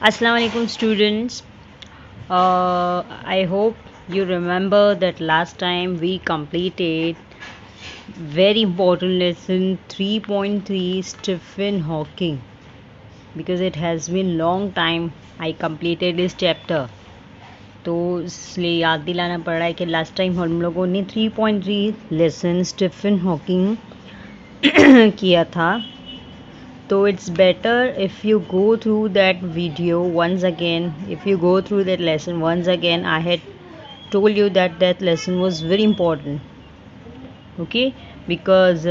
Assalamu alaikum students. I hope you remember that last time we completed very important lesson 3.3 Stephen Hawking, because it has been long time I completed this chapter. तो इसलिए याद दिलाना पड़ रहा है कि last time हम लोगों ने 3.3 लेसन स्टीफन हॉकिंग किया था. So it's better if you go through that video once again. If you go through that lesson once again, I had told you that that lesson was very important. Okay, because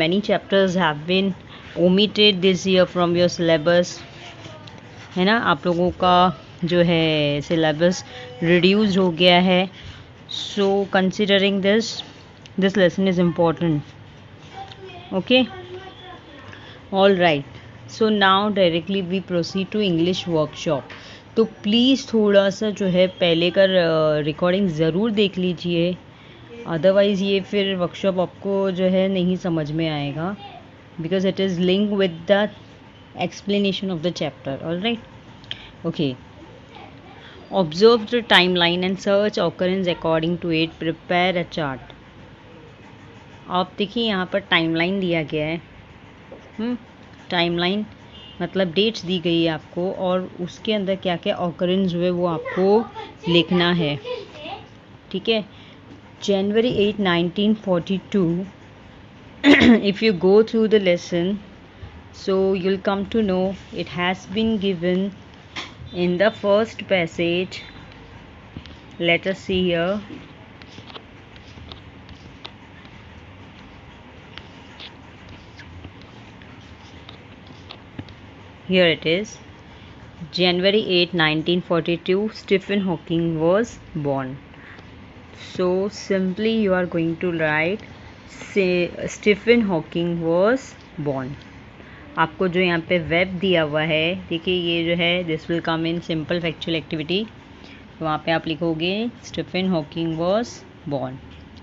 many chapters have been omitted this year from your syllabus. है ना, आप लोगों का जो है syllabus reduced हो गया है. So considering this lesson is important. Okay. All right, so now directly we proceed to English workshop. तो प्लीज़ थोड़ा सा जो है पहले का रिकॉर्डिंग ज़रूर देख लीजिए, अदरवाइज़ ये फिर वर्कशॉप आपको जो है नहीं समझ में आएगा, because it is link with the explanation of the chapter. All right, okay. Observe the time line and search occurrence according to it. Prepare a chart. आप देखिए यहाँ पर टाइम लाइन दिया गया है. टाइमलाइन मतलब डेट्स दी गई है आपको, और उसके अंदर क्या क्या ऑकरेंस हुए वो आपको लिखना है. ठीक है. January 8, 1942. If you go through the lesson, so you'll come to know it has been given in the first passage. Let us see here. Here it is. January 8, 1942, Stephen Hawking was born. So simply you are going to write say Stephen Hawking was born. आपको जो यहाँ पे web दिया हुआ है, देखिए ये जो है this will come in simple factual activity. तो वहाँ पे आप लिखोगे Stephen Hawking was born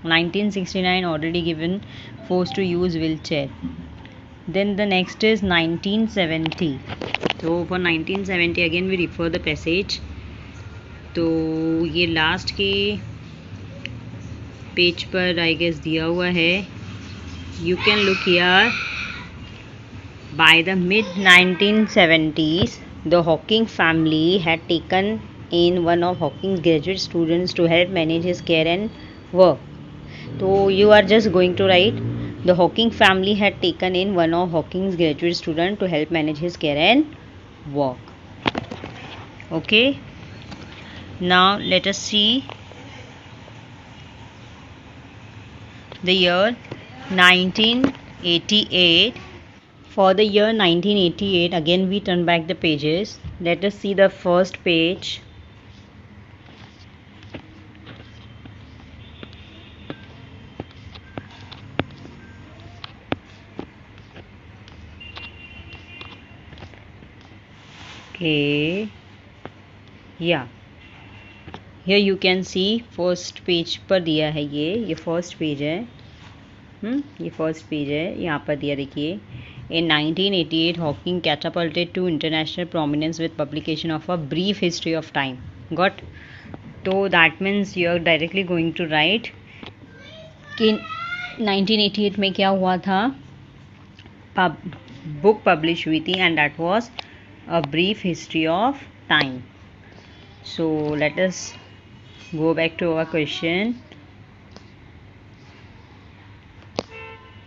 1969, already given, forced to use wheelchair. Then the next is 1970. So for 1970 again we refer the passage. तो ये लास्ट के पेज पर आई गेस दिया हुआ है. You can look here. By the mid 1970s, the Hawking family had taken in one of Hawking's graduate students to help manage his care and work. So you are just going to write the Hawking family had taken in one of Hawking's graduate student to help manage his care and work. Okay. Now let us see the year 1988. For the year 1988, again we turn back the pages. Let us see the first page. Okay, yeah, here you can see first page पर दिया है. ये first page है. ये first page है. यहाँ पर दिया देखिए. In 1988, Hawking catapulted to international prominence with publication of A Brief History of Time. Got? So that means you are directly going to write कि 1988 में क्या हुआ था. बुक पब्लिश हुई थी and that was A Brief History of Time. So let us go back to our question.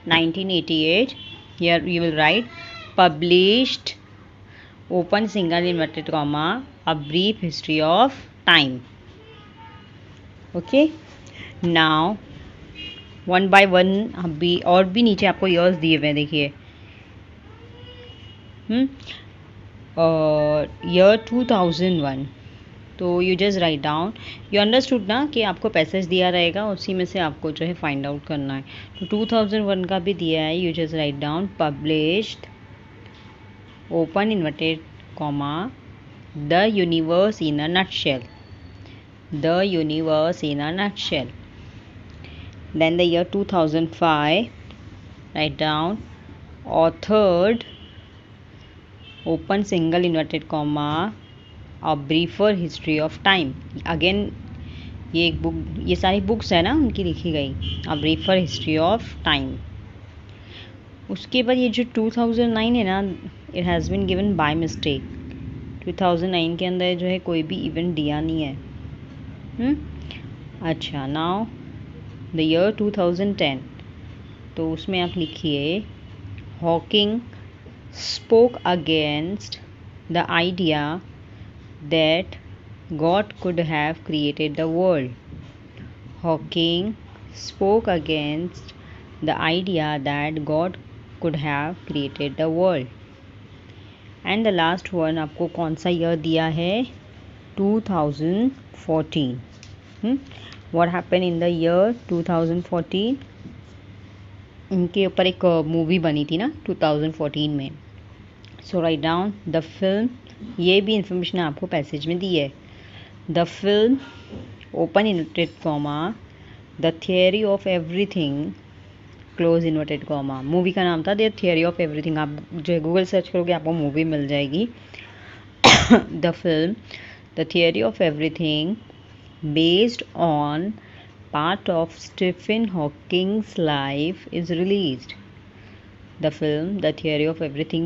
1988, here you will write published open single inverted comma A Brief History of Time. Okay, now one by one अभी और भी नीचे आपको years दिए हुए हैं. देखिए year 2001. तो you just write down. You understood ना कि आपको पैसेज दिया रहेगा, उसी में से आपको जो है फाइंड आउट करना है. तो 2001 का भी दिया है. You just write down published open inverted comma the universe in a nutshell. The universe in a nutshell. Then the year 2005, write down authored open single inverted comma a briefer history of time. Again ये एक book, ये सारी books है ना उनकी लिखी गई, a briefer history of time. उसके बाद ये जो 2009 है ना, it has been given by mistake. 2009 के अंदर जो है कोई भी इवेंट दिया नहीं है। अच्छा, नाउ द ईयर 2010, तो उसमें आप लिखिए Hawking spoke against the idea that God could have created the world. Hawking spoke against the idea that God could have created the world. And the last one आपको कौन सा year दिया है? 2014. What happened in the year 2014? इनके ऊपर एक movie बनी थी ना 2014 में। सो राइट डाउन द फिल्म, ये भी इंफॉर्मेशन आपको पैसेज में दी है। The film open inverted comma the theory of everything close inverted comma. Movie का नाम था द थियरी ऑफ एवरीथिंग। आप जो है गूगल सर्च करोगे आपको मूवी मिल जाएगी। The film the theory of everything based on part of Stephen Hawking's life is released. The film The Theory of Everything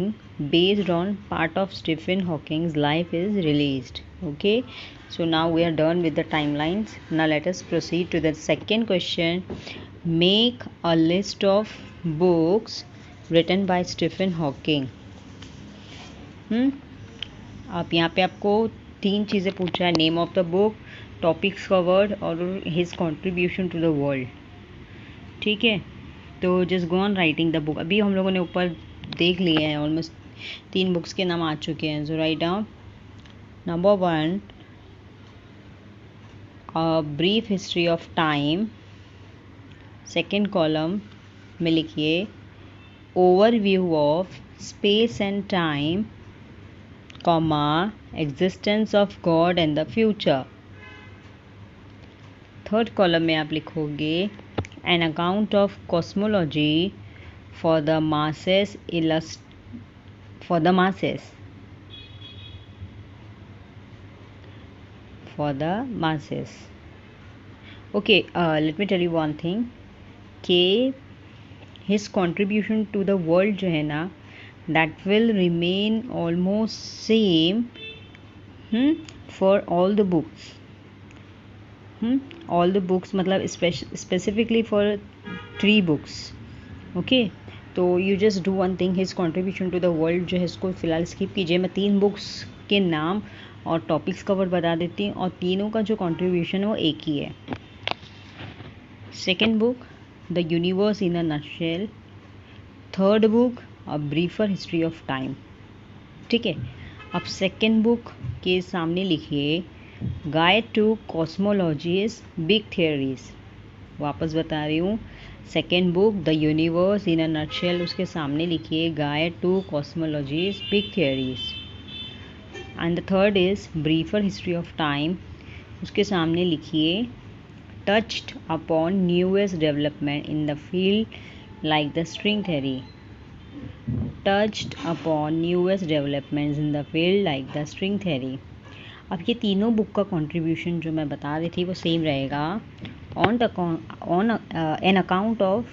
based on part of Stephen Hawking's life is released. Okay, so now we are done with the timelines. Now let us proceed to the second question. Make a list of books written by Stephen Hawking. आप यहाँ पे आपको 3 चीज़ें पूछा है, name of the book, topics covered और his contribution to the world. ठीक है, तो just go on writing the book. अभी हम लोगों ने ऊपर देख लिए हैं, ऑलमोस्ट 3 बुक्स के नाम आ चुके हैं। So write down number 1 a brief history of time. Second column में लिखिए overview of space and time, comma existence of God and the future. Third column में आप लिखोगे an account of cosmology for the masses for the masses. Okay, let me tell you one thing कि his contribution to the world जो है ना, that will remain almost same for all the books. All the books मतलब specifically for 3 books. Okay, तो you just do one thing, his contribution to the world जो है इसको फिलहाल skip कीजिए। मैं 3 बुक्स के नाम और टॉपिक्स कवर बता देती हूँ, और तीनों का जो कंट्रीब्यूशन है वो एक ही है। Second book the universe in a nutshell. Third book a briefer history of time. ठीक है, अब सेकेंड बुक के सामने लिखिए guide to cosmology's big theories. वापस बता रही हूँ, second book the universe in a nutshell, उसके सामने लिखिए guide to cosmology's big theories. And the third is briefer history of time, उसके सामने लिखिए touched upon newest development in the field like the string theory. Touched upon newest developments in the field like the string theory. अब ये तीनों book का contribution जो मैं बता रही थी वो सेम रहेगा। On an account of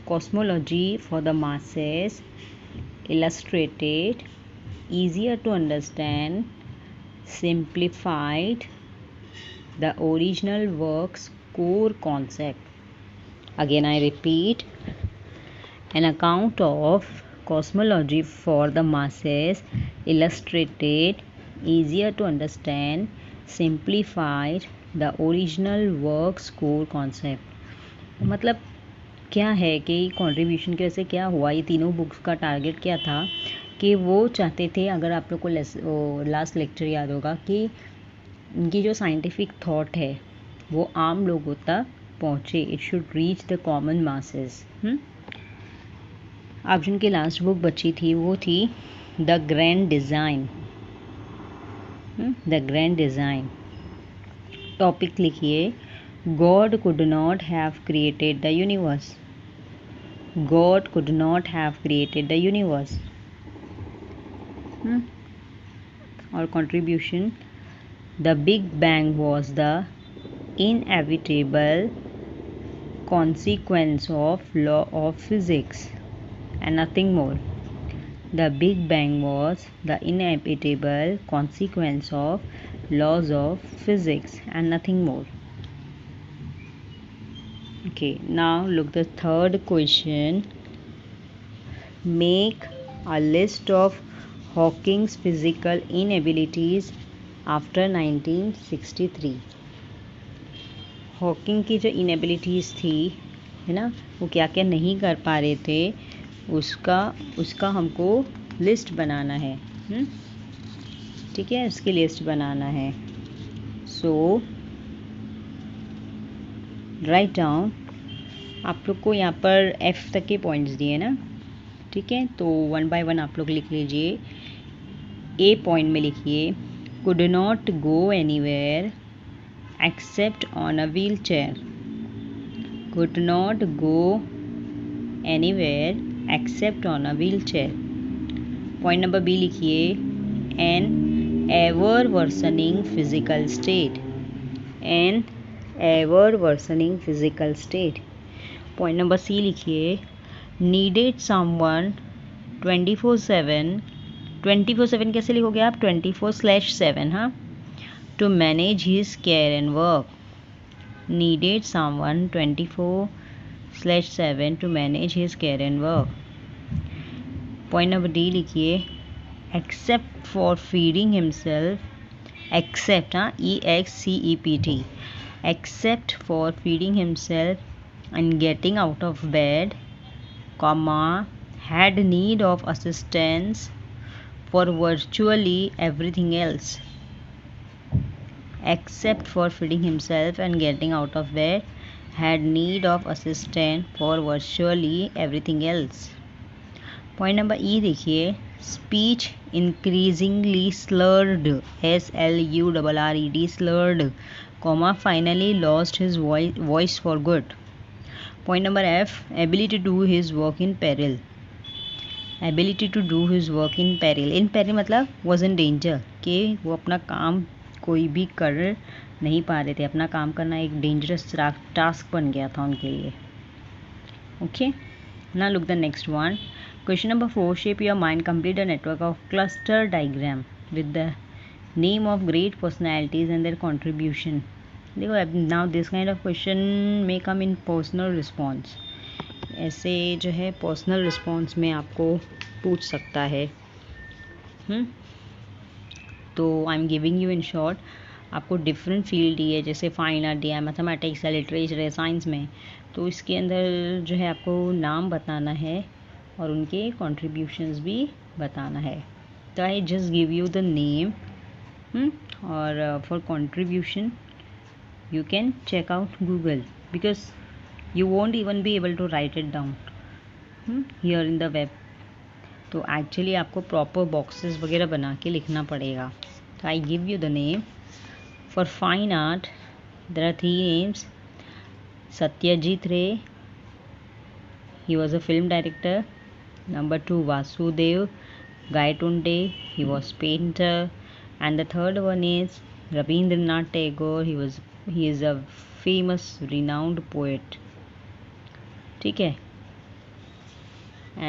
cosmology for the masses, illustrated, easier to understand, simplified the original work's core concept. Again I repeat, an account of cosmology for the masses, illustrated, easier to understand, simplified the original work's core concept। मतलब क्या है कि contribution की वजह से क्या हुआ, ये तीनों बुक्स का टारगेट क्या था कि वो चाहते थे, अगर आप लोग को लास्ट लेक्चर याद होगा, कि इनकी जो साइंटिफिक थॉट है वो आम लोगों तक पहुँचे, it should reach the common masses. अब जिनकी लास्ट बुक बची थी वो थी the grand design. The grand design topic लिखिए God could not have created the universe. God could not have created the universe. or contribution. The Big Bang was the inevitable consequence of law of physics and nothing more. The Big Bang was the inevitable consequence of laws of physics and nothing more. Okay, now look the third question. Make a list of Hawking's physical inabilities after 1963. Hawking की जो इनेबिलिटीज़ थी, है ना, वो क्या क्या नहीं कर पा रहे थे, उसका हमको लिस्ट बनाना है। ठीक है, उसकी लिस्ट बनाना है। सो राइट डाउन। आप लोग को यहाँ पर F तक के पॉइंट्स दिए ना, ठीक है, तो 1 बाय 1 आप लोग लिख लीजिए। ए पॉइंट में लिखिए could not go anywhere except on a wheel chair. Could not go anywhere except on a wheel chair. Point number B लिखिए an ever worsening physical state. An ever worsening physical state. Point number C लिखिए needed someone 24/7। 24/7 कैसे लिखोगे आप? 24/7, हाँ, to manage his care and work. Needed someone 24/7 to manage his care and work. Point number D लिखिए except for feeding himself. Except, हाँ, EXCEPT। Except for feeding himself and getting out of bed, had need of assistance for virtually everything else. Except for feeding himself and getting out of bed, had need of assistance for virtually everything else. Point number E देखिए speech increasingly slurred, SLURRED, slurred, finally lost his voice for good. Point number F ability to do his work in peril. Ability to do his work in peril. In peril मतलब was in danger, कि वो अपना काम कोई भी कर नहीं पा रहे थे। अपना काम करना एक डेंजरस टास्क बन गया था उनके लिए। Okay, now look the next one. Question number 4. Shape your mind. Complete a network of cluster diagram with the name of great personalities and their contribution. देखो अब now this kind of question may come in personal response. ऐसे जो है personal response में आपको पूछ सकता है। तो I am giving you in short, आपको डिफरेंट फील्ड दिए, जैसे फाइन आर्ट दिया है, मैथमेटिक्स है, लिटरेचर है, साइंस में, तो इसके अंदर जो है आपको नाम बताना है और उनके कॉन्ट्रीब्यूशंस भी बताना है। तो I just give you the name और for contribution you can check out Google because you won't even be able to write it down here in the web. तो एक्चुअली आपको प्रॉपर बॉक्सेस वगैरह बना के लिखना पड़ेगा। तो I give you the name for fine art. There are 3 names. Satyajit Ray, he was a film director. Number 2 Vasudev Gaitonde, he was painter. And the third one is Rabindranath Tagore, he is a famous renowned poet. ठीक है,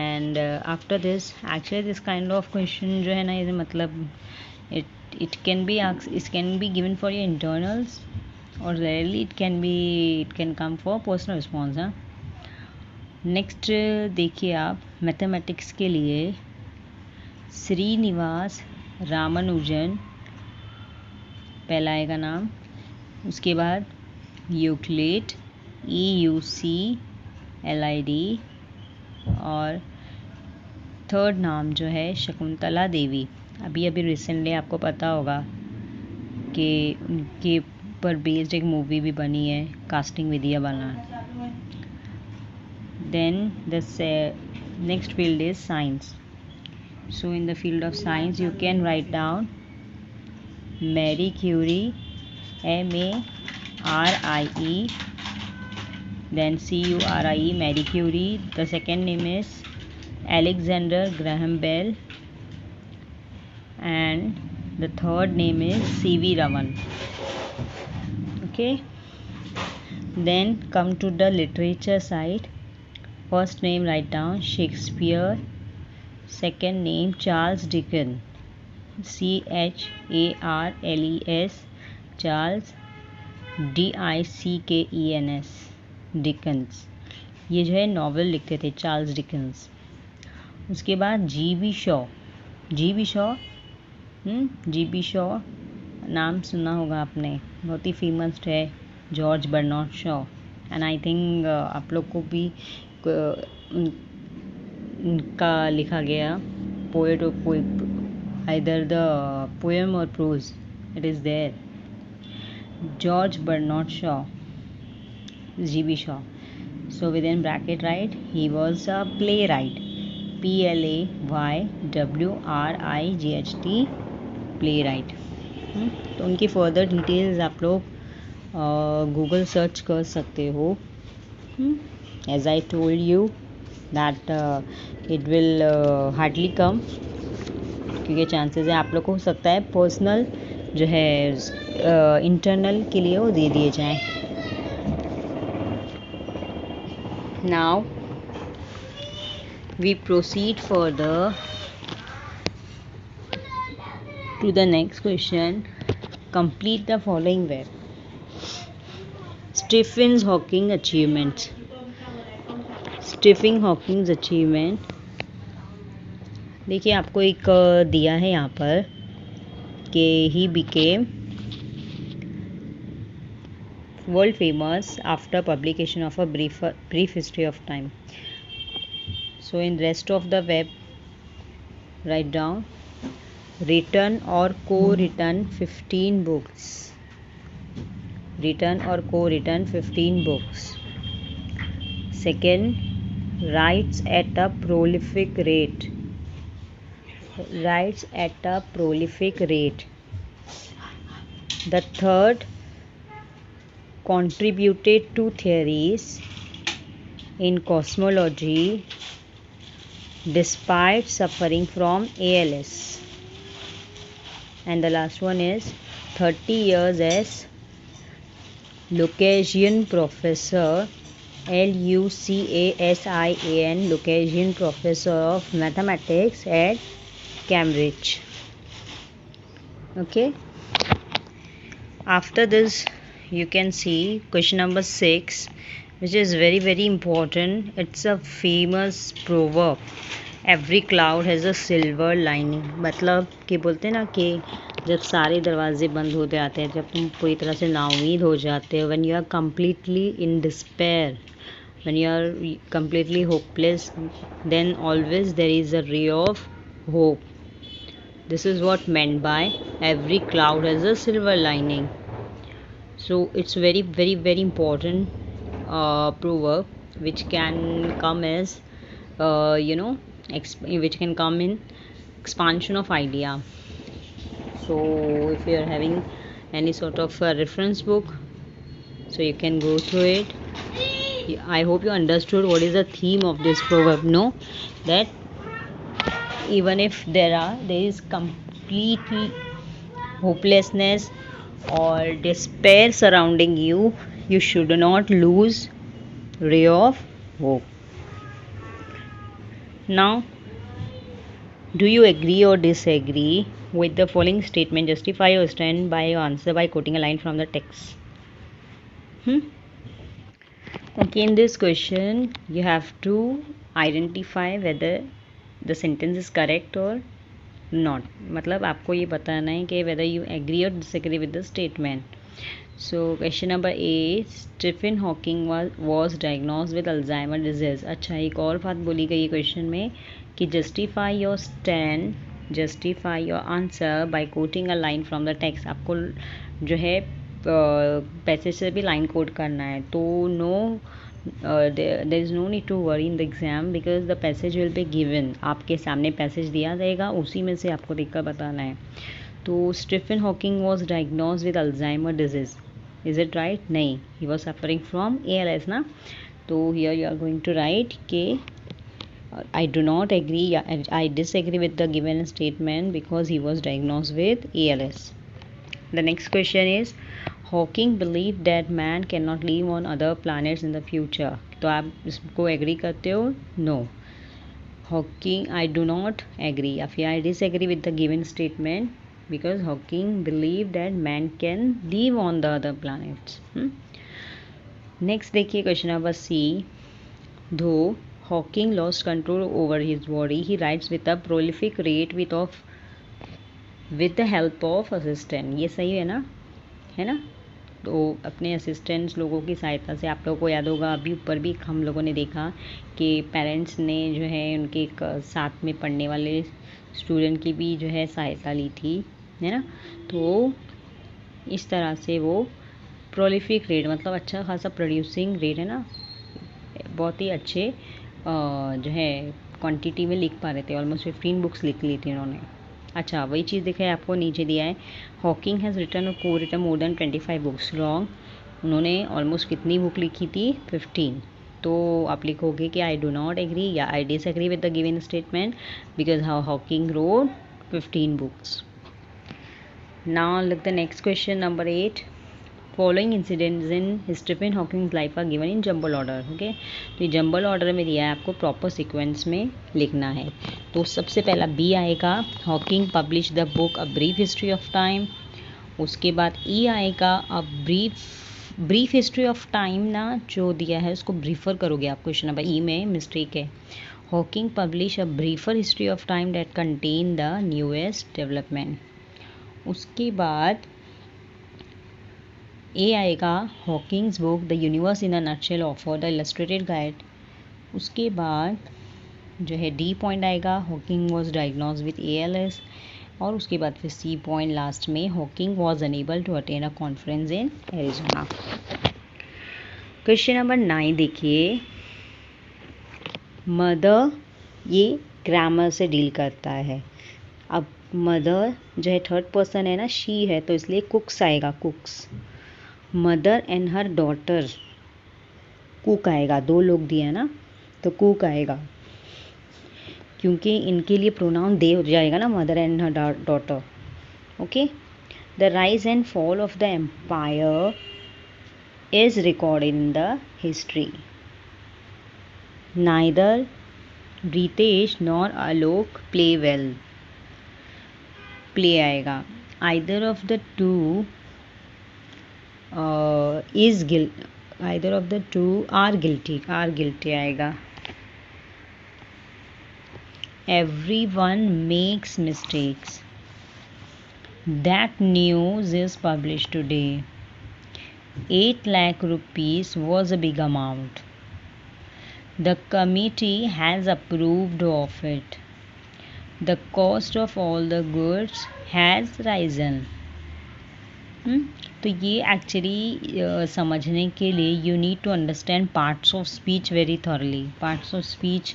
and after this actually this kind of question जो है ना, ये मतलब it can be asked, it can be given for your internals or rarely it can come for personal response। हाँ, next देखिए आप मैथमेटिक्स के लिए श्रीनिवास रामानुजन पहला आएगा नाम, उसके बाद यूक्लिड EUCLID और थर्ड नाम जो है शकुंतला देवी। अभी रिसेंटली आपको पता होगा कि उनके पर बेस्ड एक मूवी भी बनी है, casting Vidya Balan. Then the next field is science. So in the field of science you can write down Marie Curie, MARIE, then CURIE, Marie Curie. The second name is Alexander Graham Bell, and The third name is C.V. Raman. Okay. Then come to the literature side. First name write down Shakespeare. Second name Charles Dickens. Charles. Charles Dickens. Dickens. ये जो है novel लिखते थे Charles Dickens. उसके बाद GB. Shaw. GB. Shaw नाम सुना होगा आपने, बहुत ही फेमस है. George Bernard Shaw. And I think आप लोग को भी उनका लिखा गया पोएट और either the poem or prose, it is there. George Bernard Shaw, G.B. Shaw. So within bracket write he was a playwright. PLAYWRIGHT, playwright. तो उनकी फर्दर डिटेल्स आप लोग गूगल सर्च कर सकते हो. As I told you that it will hardly come, क्योंकि chances है आप लोग को हो सकता है पर्सनल जो है इंटरनल के लिए वो दे दिए जाएं. Now we proceed further to the next question. Complete the following web. Stephen Hawking achievements. Stephen Hawking achievement देखिए आपको एक दिया है यहाँ पर कि he became world famous after publication of a brief history of time. So in rest of the web write down written or co-written 15 books. Written or co-written 15 books. Second, writes at a prolific rate. Writes at a prolific rate. The third, contributed to theories in cosmology despite suffering from ALS. And the last one is 30 years as Lucasian professor, LUCASIAN, Lucasian professor of mathematics at Cambridge. Okay. After this you can see question number 6, which is very very important. It's a famous proverb. Every cloud has a silver lining. मतलब कि बोलते हैं ना कि जब सारे दरवाजे बंद होते आते हैं, जब तुम पूरी तरह से नाउमीद हो जाते हो, when you are completely in despair, when you are completely hopeless, then always there is a ray of hope. This is what meant by every cloud has a silver lining. So it's very very very important proverb which can come as which can come in expansion of idea. So if you are having any sort of reference book, so you can go through it. I hope you understood what is the theme of this proverb. No, that even if there is completely hopelessness or despair surrounding you, you should not lose ray of hope. Now, do you agree or disagree with the following statement? Justify or stand by your answer by quoting a line from the text. Okay, in this question you have to identify whether the sentence is correct or not. मतलब आपको ये बताना है कि whether you agree or disagree with the statement. So question number A, Stephen Hawking was diagnosed with Alzheimer disease. अच्छा, एक और बात बोली गई है क्वेश्चन में कि justify your stand, justify your answer by quoting a line from the text. आपको जो है पैसेज से भी लाइन कोट करना है. तो no, there is no need to worry in the exam because the passage will be given. आपके सामने पैसेज दिया जाएगा, उसी में से आपको देखकर बताना है. तो Stephen Hawking was diagnose with Alzheimer disease. Is it right? नहीं, he was suffering from ALS ना. तो here you are going to write के I do not agree, I disagree with the given statement because he was diagnosed with ALS. The next question is Hawking believed that man cannot live on other planets in the future. तो आप इसको agree करते हो? No. Hawking, I do not agree. I disagree with the given statement because Hawking believed that man can live on the other planets. Next देखिए question number C. Though Hawking lost control over his body, he writes with a prolific rate with the help of assistant. ये सही है ना? तो अपने assistants लोगों की सहायता से, आप लोगों को याद होगा अभी ऊपर भी हम लोगों ने देखा कि पेरेंट्स ने जो है उनके एक साथ में पढ़ने वाले स्टूडेंट की भी जो है सहायता ली थी, है ना? तो इस तरह से वो प्रोलिफिक रेट मतलब अच्छा खासा प्रोड्यूसिंग रेट है ना, बहुत ही अच्छे जो है क्वांटिटी में लिख पा रहे थे। ऑलमोस्ट 15 बुक्स लिख ली थी उन्होंने। अच्छा, वही चीज़ दिखा है आपको, नीचे दिया है Hawking has written or co-written more than 25 books. Wrong, उन्होंने ऑलमोस्ट कितनी बुक लिखी थी? 15। तो आप लिखोगे कि आई डू नॉट एग्री या I disagree with the given statement because how Hawking wrote 15 books. Now look the next question number 8. Following incidents in Stephen Hawking's life are given in jumble order. Okay, तो ये jumble order में दिया है, आपको proper sequence में लिखना है। तो सबसे पहला बी आएगा, Hawking publish the book a brief history of time. उसके बाद ई आएगा, अ ब्रीफ हिस्ट्री ऑफ टाइम ना जो दिया है उसको ब्रीफर करोगे आप, क्वेश्चन नंबर ई में मिस्टेक है। Hawking publish a briefer history of time that contain the newest development. उसके बाद ए आएगा, Hawking's book the universe in a nutshell offer the illustrated guide. उसके बाद जो है डी पॉइंट आएगा, Hawking was diagnose with ALS। और उसके बाद फिर सी पॉइंट लास्ट में, Hawking was unable to attend a conference in Arizona. Question number 9 देखिए, मदर ये ग्रामर से डील करता है। अब मदर जो है थर्ड पर्सन है ना, शी है, तो इसलिए कुक्स आएगा, कुक्स। Mother and her daughter, cook आएगा, 2 लोग दिए ना तो कुक आएगा, क्योंकि इनके लिए प्रोनाउन दे हो जाएगा ना, mother and her daughter. Okay, the rise and fall of the empire is recorded in the history. Neither Ritesh nor Alok play well, play आएगा। Either of the two is guilty, either of the two are guilty आएगा। Everyone makes mistakes. That news is published today. 8 lakh rupees was a big amount. The committee has approved of it. The cost of all the goods has risen. तो ये actually समझने के लिए you need to understand parts of speech very thoroughly. Parts of speech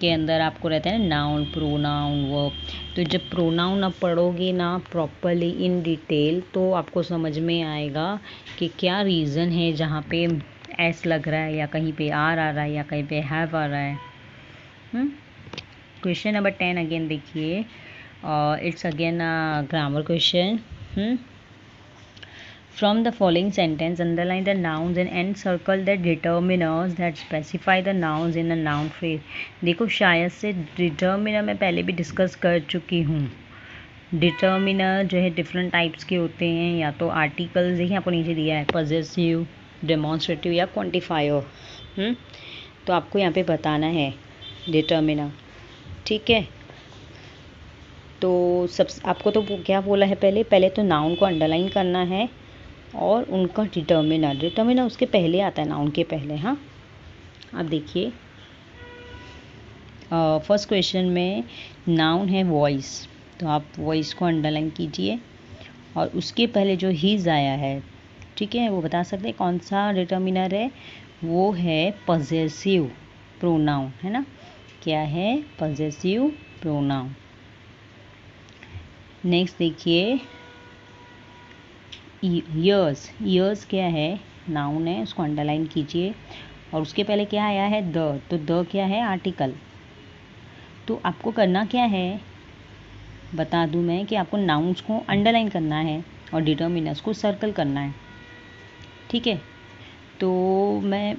के अंदर आपको रहता है ना नाउन, प्रोनाउन, वर्ब। तो जब प्रोनाउन आप पढ़ोगे ना प्रॉपरली इन डिटेल तो आपको समझ में आएगा कि क्या रीज़न है जहाँ पे एस लग रहा है या कहीं पे आर आ रहा है या कहीं पे हैव आ रहा है। क्वेश्चन नंबर 10 अगेन देखिए, it's again grammar question. From the following sentence, underline the nouns and encircle the determiners that specify the nouns in a noun phrase. देखो शायद से डिटर्मिनर मैं पहले भी डिस्कस कर चुकी हूँ। डिटर्मिनर जो है डिफरेंट टाइप्स के होते हैं, या तो आर्टिकल्स, देखिए आपको नीचे दिया है पॉजेसिव, डेमोन्स्ट्रेटिव या क्वांटिफायर। तो आपको यहाँ पे बताना है डिटर्मिनर, ठीक है। तो सब आपको तो क्या बोला है, पहले तो नाउन को अंडरलाइन करना है और उनका डिटर्मिनर उसके पहले आता है, नाउन के पहले। हाँ, अब देखिए फर्स्ट क्वेश्चन में नाउन है वॉइस, तो आप वॉइस को अंडरलाइन कीजिए और उसके पहले जो हीज आया है, ठीक है, वो बता सकते हैं कौन सा डिटर्मिनर है, वो है पॉजेसिव प्रोनाउन, है ना। क्या है? Possessive pronoun. नेक्स्ट देखिए ईयर्स क्या है, नाउन है, उसको अंडरलाइन कीजिए और उसके पहले क्या आया है, द, तो द क्या है, आर्टिकल। तो आपको करना क्या है, बता दूं मैं कि आपको नाउन्स को अंडरलाइन करना है और डिटर्मिनर्स को सर्कल करना है। ठीक है, तो मैं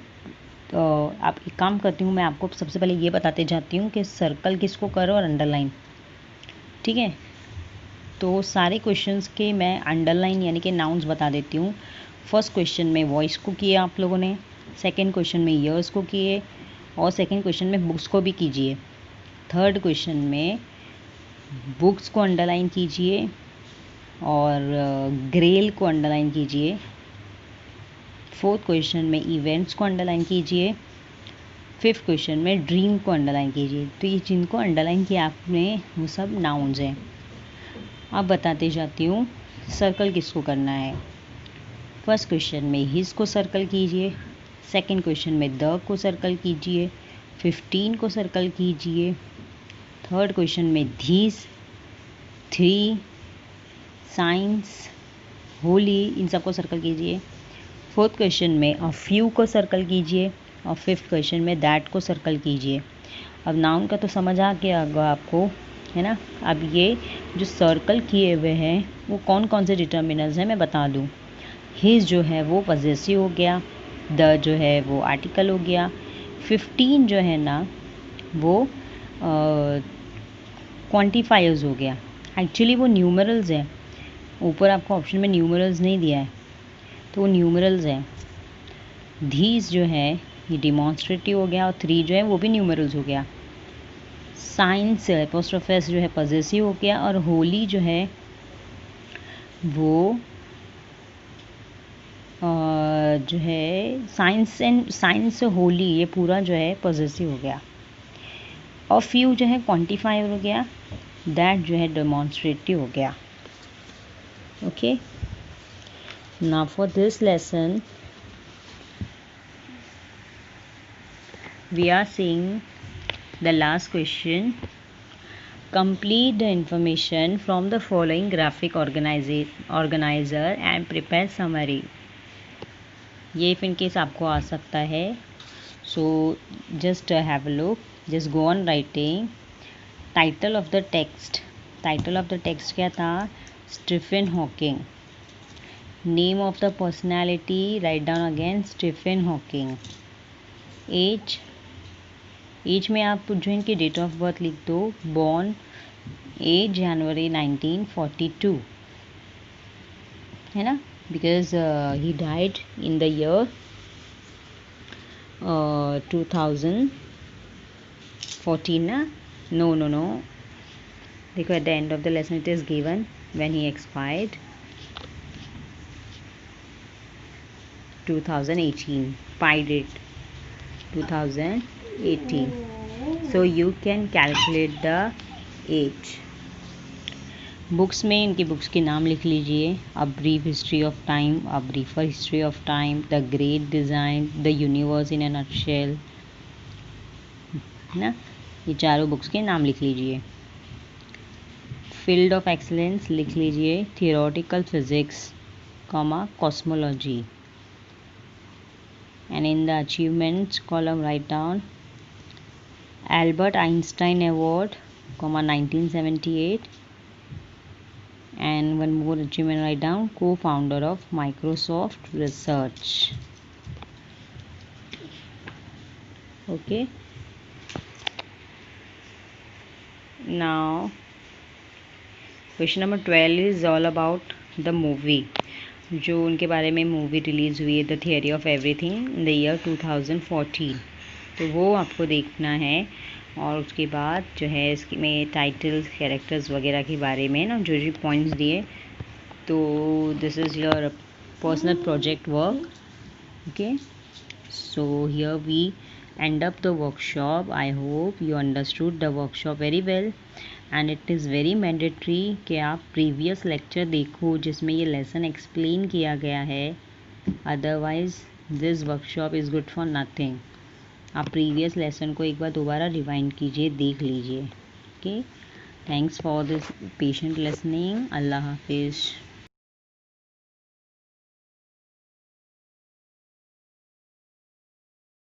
आप एक काम करती हूँ, मैं आपको सबसे पहले ये बताते जाती हूँ कि सर्कल किसको करो और अंडरलाइन। ठीक है, तो सारे क्वेश्चंस के मैं अंडरलाइन यानी कि नाउन्स बता देती हूँ। फर्स्ट क्वेश्चन में वॉइस को किए आप लोगों ने, सेकंड क्वेश्चन में ईयर्स को किए, और सेकंड क्वेश्चन में बुक्स को भी कीजिए। थर्ड क्वेश्चन में बुक्स को अंडरलाइन कीजिए और ग्रेल को अंडरलाइन कीजिए। फोर्थ क्वेश्चन में इवेंट्स को अंडरलाइन कीजिए। फिफ्थ क्वेश्चन में ड्रीम को अंडरलाइन कीजिए। तो ये जिनको अंडरलाइन किया आपने वो सब नाउन्स हैं। अब बताते जाती हूँ सर्कल किसको करना है। फर्स्ट क्वेश्चन में हिज को सर्कल कीजिए, सेकंड क्वेश्चन में द को सर्कल कीजिए, 15 को सर्कल कीजिए, थर्ड क्वेश्चन में धीस, थ्री, साइंस, होली, इन सबको सर्कल कीजिए। फोर्थ क्वेश्चन में अ फ्यू को सर्कल कीजिए और फिफ्थ क्वेश्चन में दैट को सर्कल कीजिए। अब नाउन का तो समझ आ गया होगा आपको, है ना। अब ये जो सर्कल किए हुए हैं वो कौन कौन से डिटर्मिनर्स हैं मैं बता दूँ। हिज जो है वो पजेसिव हो गया, द जो है वो आर्टिकल हो गया, 15 जो है ना वो क्वांटिफायर्स हो गया। एक्चुअली वो न्यूमरल्स हैं, ऊपर आपको ऑप्शन में न्यूमरल्स नहीं दिया है तो वो न्यूमरल्स हैं। धीस जो है ये डिमॉन्स्ट्रेटिव हो गया और 3 जो है वो भी न्यूमरल्स हो गया। साइंस एपोस्ट्रोफेस जो है पजेसिव हो गया और होली जो है वो जो है साइंस होली ये पूरा जो है पजेसिव हो गया। और फ्यू जो है क्वांटिफायर हो गया, दैट जो है डेमोन्स्ट्रेटिव हो गया। Okay, now for this lesson we are seeing the last question. Complete the information from the following graphic organizer and prepare summary. ये इफ इन केस आपको आ सकता है, so just have a look, just go on writing title of the text. Title of the text क्या था, Stephen Hawking. Name of the personality, write down again Stephen Hawking. Age में आप जो इनकी डेट ऑफ बर्थ लिख दो, born 8 जनवरी 1942, है ना, because he died in the year 2014 ना, नो देखो at the end of the lesson it is given when he expired 2018, पाई date 2018, so you can calculate the age. Books में इनकी books के नाम लिख लीजिए, a brief history of time, a briefer history of time, the great design, the universe in a nutshell, है ना, ये चारों बुक्स के नाम लिख लीजिए। फील्ड ऑफ एक्सलेंस लिख लीजिए, theoretical physics, cosmology, and in the achievements column write down Albert Einstein Award, 1978, and one more achievement write down co-founder of Microsoft Research. Okay, now question number 12 is all about the movie, जो उनके बारे में movie release हुई है, the theory of everything, in the year 2014, तो वो आपको देखना है। और उसके बाद जो है इसमें टाइटल्स, कैरेक्टर्स वगैरह के बारे में ना जो पॉइंट्स दिए, तो this is your personal project work. Okay, so here we end up the workshop. I hope you understood the workshop very well and it is very mandatory कि आप प्रीवियस लेक्चर देखो जिसमें ये लेसन एक्सप्लेन किया गया है, otherwise this workshop is good for nothing. आप previous lesson को एक बार दोबारा रिवाइंड कीजिए, देख लीजिए। Okay, thanks for this patient listening. Allah हाफिज़।